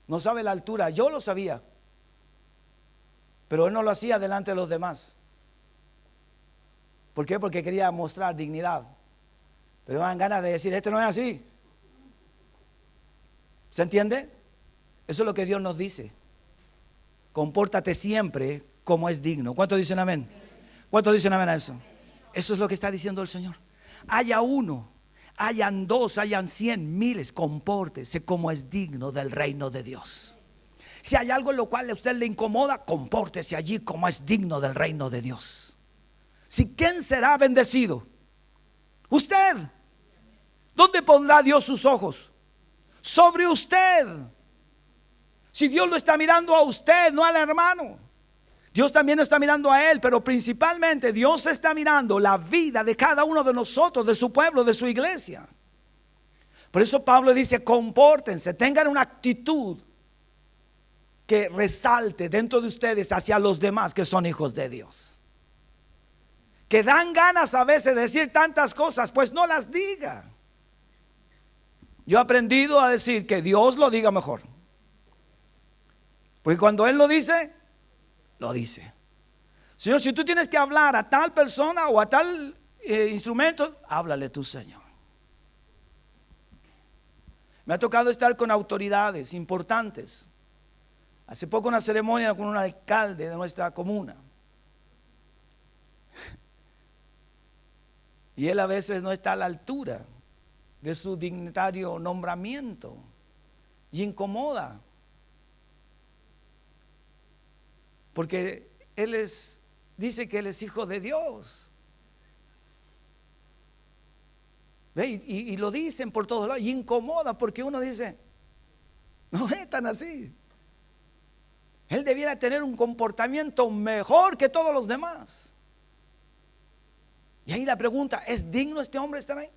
A: No sabe la altura. Yo lo sabía. Pero él no lo hacía delante de los demás. ¿Por qué? Porque quería mostrar dignidad. Pero me dan ganas de decir, esto no es así. ¿Se entiende? Eso es lo que Dios nos dice. Compórtate siempre como es digno. ¿Cuántos dicen amén? ¿Cuántos dicen amén a eso? Eso es lo que está diciendo el Señor. Haya uno, hayan dos, hayan 100, miles, compórtese como es digno del reino de Dios. Si hay algo en lo cual a usted le incomoda, compórtese allí como es digno del reino de Dios. Si ¿quién será bendecido? Usted. ¿Dónde pondrá Dios sus ojos? Sobre usted. Si Dios lo está mirando a usted, no al hermano, Dios también está mirando a él, pero principalmente Dios está mirando la vida de cada uno de nosotros, de su pueblo, de su iglesia. Por eso Pablo dice, compórtense, tengan una actitud que resalte dentro de ustedes hacia los demás que son hijos de Dios. Que dan ganas a veces de decir tantas cosas, pues no las diga. Yo he aprendido a decir que Dios lo diga mejor. Porque cuando Él lo dice, lo dice. Señor, si tú tienes que hablar a tal persona o a tal instrumento, háblale tú, Señor. Me ha tocado estar con autoridades importantes. Hace poco una ceremonia con un alcalde de nuestra comuna. Y él a veces no está a la altura de su dignitario nombramiento y incomoda. Porque dice que él es hijo de Dios. ¿Ve? Y lo dicen por todos lados y incomoda porque uno dice, no es tan así. Él debiera tener un comportamiento mejor que todos los demás. Y ahí la pregunta, ¿es digno este hombre estar ahí?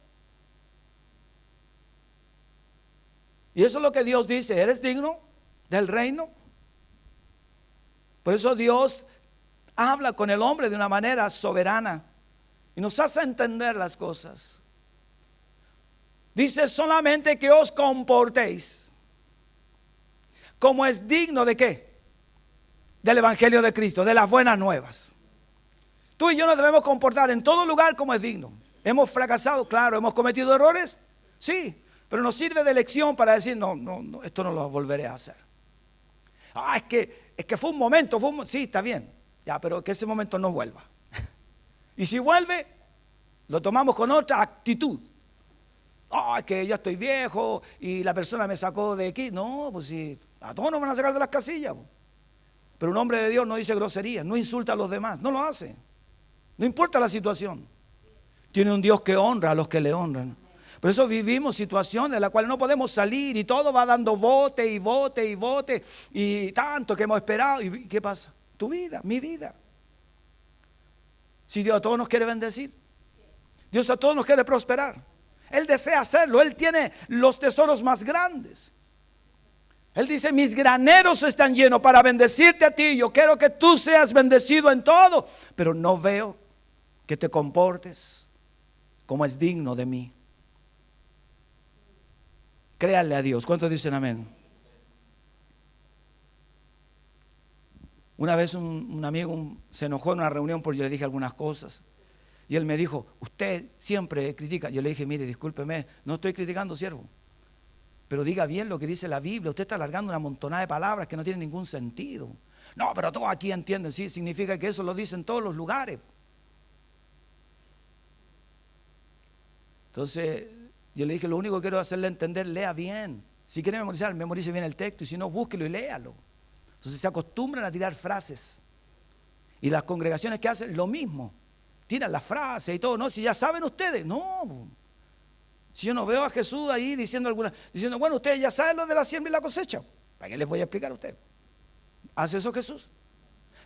A: Y eso es lo que Dios dice, ¿eres digno del reino? Por eso Dios habla con el hombre de una manera soberana y nos hace entender las cosas. Dice solamente que os comportéis como es digno de ¿qué? Del evangelio de Cristo, de las buenas nuevas. Tú y yo nos debemos comportar en todo lugar como es digno. Hemos fracasado, claro, hemos cometido errores, sí, pero nos sirve de lección para decir, no, esto no lo volveré a hacer. Es que fue un momento, sí, está bien, ya, pero que ese momento no vuelva. Y si vuelve, lo tomamos con otra actitud. Es que ya estoy viejo y la persona me sacó de aquí. No, pues si a todos nos van a sacar de las casillas. Pero un hombre de Dios no dice groserías, no insulta a los demás, no lo hace. No importa la situación. Tiene un Dios que honra a los que le honran. Por eso vivimos situaciones en las cuales no podemos salir y todo va dando bote y bote y bote y tanto que hemos esperado. ¿Y qué pasa? Tu vida, mi vida. Si Dios a todos nos quiere bendecir, Dios a todos nos quiere prosperar. Él desea hacerlo, Él tiene los tesoros más grandes. Él dice, mis graneros están llenos para bendecirte a ti. Yo quiero que tú seas bendecido en todo, pero no veo que te comportes como es digno de mí. Créanle a Dios. ¿Cuántos dicen amén? Una vez un amigo se enojó en una reunión porque yo le dije algunas cosas. Y él me dijo, usted siempre critica. Yo le dije, mire, discúlpeme, no estoy criticando, siervo. Pero diga bien lo que dice la Biblia. Usted está alargando una montonada de palabras que no tienen ningún sentido. No, pero todos aquí entienden. Sí, significa que eso lo dicen en todos los lugares. Entonces yo le dije, lo único que quiero hacerle entender, lea bien. Si quiere memorizar, memorice bien el texto. Y si no, búsquelo y léalo. Entonces se acostumbran a tirar frases. Y las congregaciones que hacen lo mismo. Tiran las frases y todo. No, si ya saben ustedes. No. Si yo no veo a Jesús ahí diciendo, bueno, ustedes ya saben lo de la siembra y la cosecha. ¿Para qué les voy a explicar a ustedes? ¿Hace eso Jesús?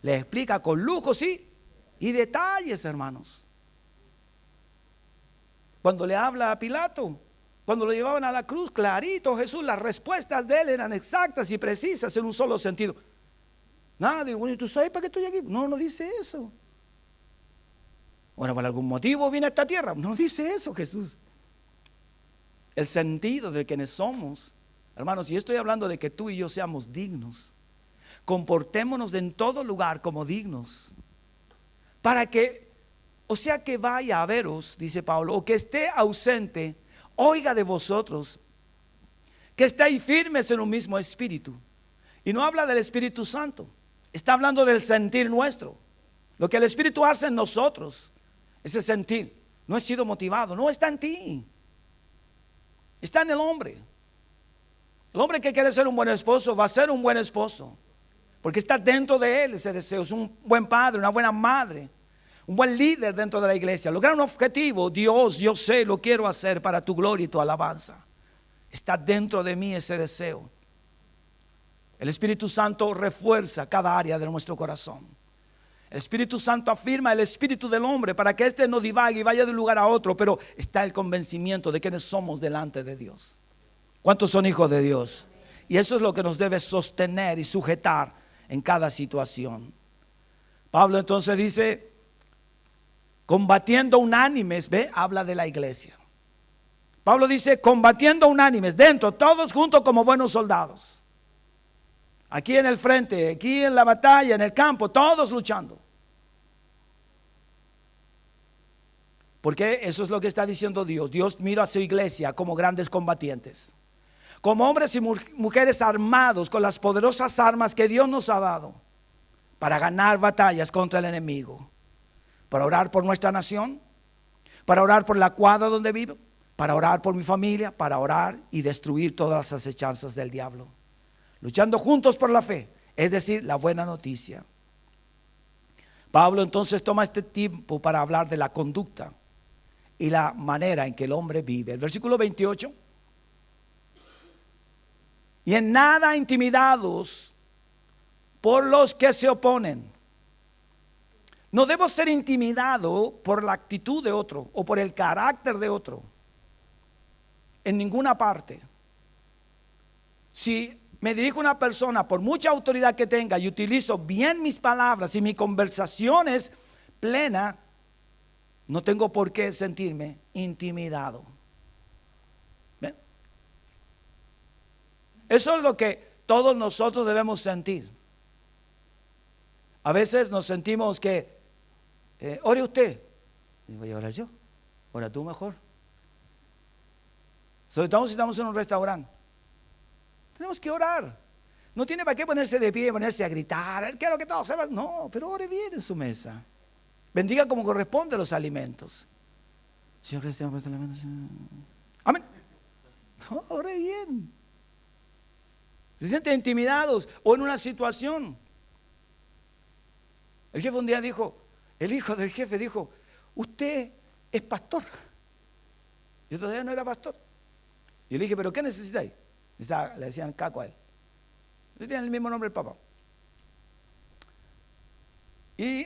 A: Les explica con lujo, sí, y detalles, hermanos. Cuando le habla a Pilato, cuando lo llevaban a la cruz, clarito Jesús, las respuestas de él eran exactas y precisas en un solo sentido. Nada, digo, bueno, ¿tú sabes para qué estoy aquí? No dice eso. Bueno, por algún motivo vine a esta tierra. No dice eso Jesús. El sentido de quienes somos, hermanos, y estoy hablando de que tú y yo seamos dignos. Comportémonos en todo lugar como dignos. Para que, o sea que vaya a veros, dice Pablo, o que esté ausente, oiga de vosotros, que estáis firmes en un mismo espíritu. Y no habla del Espíritu Santo, está hablando del sentir nuestro. Lo que el Espíritu hace en nosotros, ese sentir, no he sido motivado, no está en ti. Está en el hombre. El hombre que quiere ser un buen esposo va a ser un buen esposo. Porque está dentro de él ese deseo. Es un buen padre, una buena madre, un buen líder dentro de la iglesia. Lograr un objetivo, Dios, yo sé, lo quiero hacer para tu gloria y tu alabanza. Está dentro de mí ese deseo. El Espíritu Santo refuerza cada área de nuestro corazón. El Espíritu Santo afirma el espíritu del hombre para que éste no divague y vaya de un lugar a otro, pero está el convencimiento de quiénes somos delante de Dios. ¿Cuántos son hijos de Dios? Y eso es lo que nos debe sostener y sujetar en cada situación. Pablo entonces dice, combatiendo unánimes, ve, habla de la iglesia. Pablo dice, combatiendo unánimes, dentro, todos juntos como buenos soldados. Aquí en el frente, aquí en la batalla, en el campo, todos luchando. Porque eso es lo que está diciendo Dios. Dios mira a su iglesia como grandes combatientes, como hombres y mujeres armados con las poderosas armas que Dios nos ha dado para ganar batallas contra el enemigo, para orar por nuestra nación, para orar por la cuadra donde vivo, para orar por mi familia, para orar y destruir todas las acechanzas del diablo. Luchando juntos por la fe, es decir, la buena noticia. Pablo entonces toma este tiempo para hablar de la conducta y la manera en que el hombre vive. El versículo 28. Y en nada intimidados por los que se oponen. No debo ser intimidado por la actitud de otro o por el carácter de otro. En ninguna parte. Si me dirijo a una persona, por mucha autoridad que tenga, y utilizo bien mis palabras y mi conversación es plena, no tengo por qué sentirme intimidado. ¿Ven? Eso es lo que todos nosotros debemos sentir. A veces nos sentimos que, ore usted. Y voy a orar yo. Ora tú mejor. Sobre todo si estamos en un restaurante. Tenemos que orar. No tiene para qué ponerse de pie y ponerse a gritar. Quiero que todos sepan. No, pero ore bien en su mesa. Bendiga como corresponde los alimentos. Señor Cristiano, presta la mano. Amén. No, ore bien. Se sienten intimidados o en una situación. El jefe un día dijo, el hijo del jefe dijo, usted es pastor. Yo todavía no era pastor. Y le dije, ¿pero qué necesitáis? Le decían Caco a él. Tiene el mismo nombre el papá. Y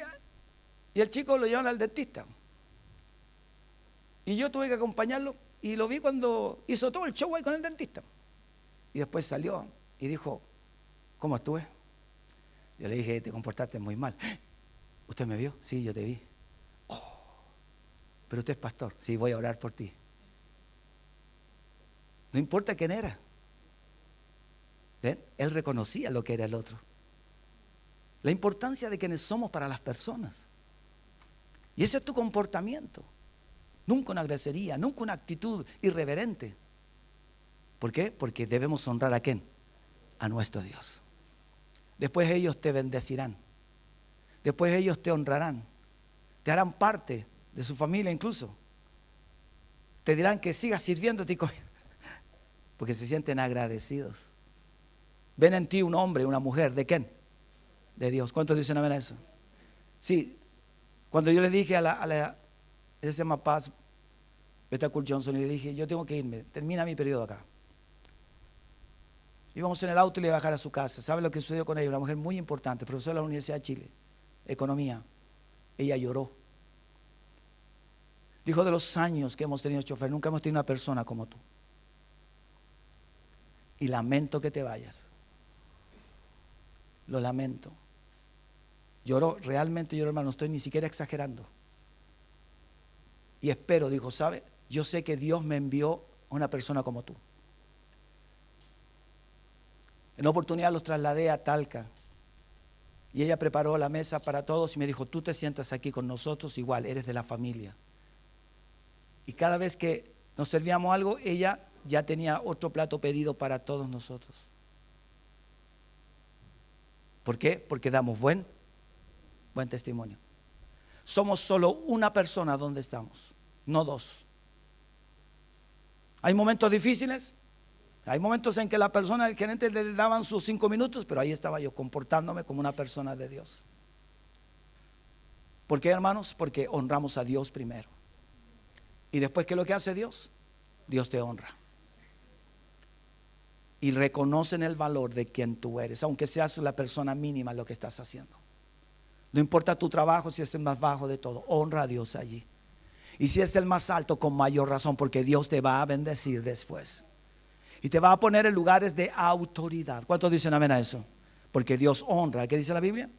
A: el chico lo llevan al dentista. Y yo tuve que acompañarlo y lo vi cuando hizo todo el show ahí con el dentista. Y después salió y dijo, ¿cómo estuve? Yo le dije, te comportaste muy mal. ¿Usted me vio? Sí, yo te vi. Oh, pero usted es pastor. Sí, voy a orar por ti. No importa quién era. ¿Ven? Él reconocía lo que era el otro. La importancia de quienes somos para las personas. Y ese es tu comportamiento. Nunca una grosería, nunca una actitud irreverente. ¿Por qué? Porque debemos honrar a ¿quién? A nuestro Dios. Después ellos te bendecirán. Después ellos te honrarán. Te harán parte de su familia incluso. Te dirán que sigas sirviéndote porque se sienten agradecidos. Ven en ti un hombre, una mujer, ¿de quién? De Dios. ¿Cuántos dicen amén a eso? Sí, cuando yo le dije ella se llama Paz, Beta Cool Johnson, y le dije, yo tengo que irme, termina mi periodo acá. Íbamos en el auto y le iba a bajar a su casa. ¿Sabe lo que sucedió con ella? Una mujer muy importante, profesora de la Universidad de Chile, economía. Ella lloró. Dijo, de los años que hemos tenido chofer, nunca hemos tenido una persona como tú. Y lamento que te vayas. Lo lamento. Lloró, realmente lloró, hermano, no estoy ni siquiera exagerando. Y espero, dijo, ¿sabe? Yo sé que Dios me envió a una persona como tú. En oportunidad los trasladé a Talca. Y ella preparó la mesa para todos y me dijo, tú te sientas aquí con nosotros igual, eres de la familia. Y cada vez que nos servíamos algo, ella ya tenía otro plato pedido para todos nosotros. ¿Por qué? Porque damos buen testimonio. Somos solo una persona donde estamos, no dos. Hay momentos difíciles, hay momentos en que la persona, el gerente le daban sus 5 minutos, pero ahí estaba yo comportándome como una persona de Dios. ¿Por qué, hermanos? Porque honramos a Dios primero. Y después, ¿qué es lo que hace Dios? Dios te honra. y reconocen el valor de quien tú eres, aunque seas la persona mínima en lo que estás haciendo. No importa tu trabajo, si es el más bajo de todo, honra a Dios allí. Y si es el más alto, con mayor razón, porque Dios te va a bendecir después. Y te va a poner en lugares de autoridad. ¿Cuántos dicen amén a eso? Porque Dios honra. ¿Qué dice la Biblia?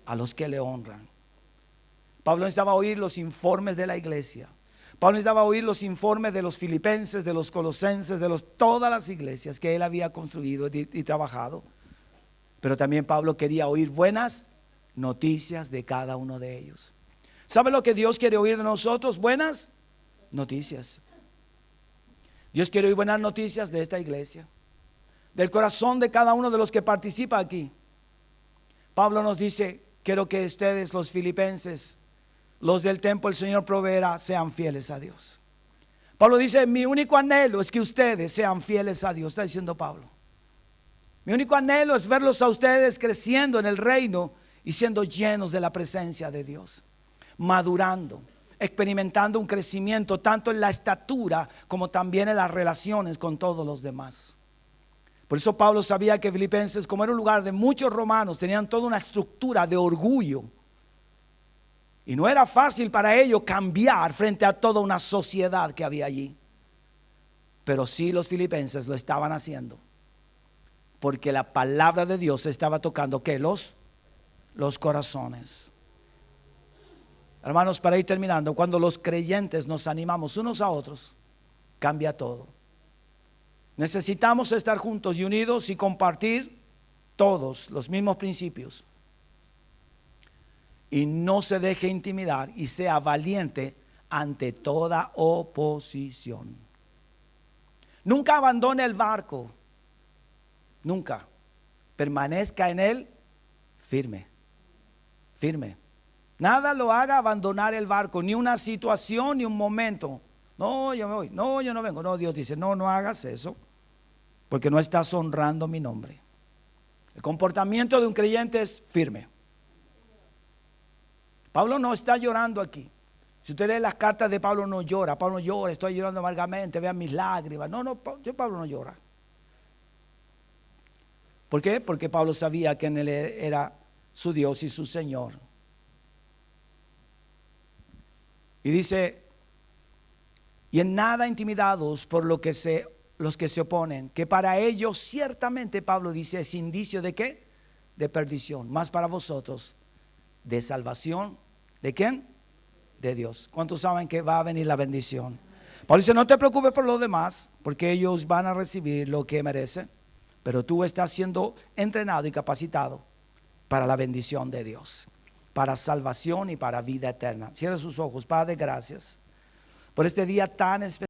A: A los que le honran. Pablo necesitaba oír los informes de la iglesia. Pablo necesitaba oír los informes de los filipenses, de los colosenses, de todas las iglesias que él había construido y trabajado. Pero también Pablo quería oír buenas noticias de cada uno de ellos. ¿Sabe lo que Dios quiere oír de nosotros? Buenas noticias. Dios quiere oír buenas noticias de esta iglesia, del corazón de cada uno de los que participa aquí. Pablo nos dice: quiero que ustedes, los filipenses, los del templo, el Señor proveerá, sean fieles a Dios. Pablo dice: mi único anhelo es que ustedes sean fieles a Dios. Está diciendo Pablo: mi único anhelo es verlos a ustedes creciendo en el reino y siendo llenos de la presencia de Dios, madurando, experimentando un crecimiento tanto en la estatura como también en las relaciones con todos los demás. Por eso Pablo sabía que Filipenses, como era un lugar de muchos romanos, tenían toda una estructura de orgullo. Y no era fácil para ellos cambiar frente a toda una sociedad que había allí. Pero sí, los filipenses lo estaban haciendo, porque la palabra de Dios estaba tocando ¿qué? Los corazones. Hermanos, para ir terminando, cuando los creyentes nos animamos unos a otros, cambia todo. Necesitamos estar juntos y unidos y compartir todos los mismos principios. Y no se deje intimidar y sea valiente ante toda oposición. Nunca abandone el barco. Nunca. Permanezca en él firme. Firme. Nada lo haga abandonar el barco, ni una situación, ni un momento. No, yo me voy. No, yo no vengo. No, Dios dice: no, no hagas eso, porque no estás honrando mi nombre. El comportamiento de un creyente es firme. Pablo no está llorando aquí. Si usted lee las cartas de Pablo, no llora. Pablo no llora: estoy llorando amargamente, vean mis lágrimas. No, Pablo no llora. ¿Por qué? Porque Pablo sabía que en él era su Dios y su Señor. Y dice: y en nada intimidados por los que se oponen, que para ellos ciertamente, Pablo dice, es indicio de ¿qué? De perdición, más para vosotros de salvación. ¿De quién? De Dios. ¿Cuántos saben que va a venir la bendición? Pablo dice: no te preocupes por los demás, porque ellos van a recibir lo que merecen, pero tú estás siendo entrenado y capacitado para la bendición de Dios, para salvación y para vida eterna. Cierre sus ojos. Padre, gracias por este día tan especial.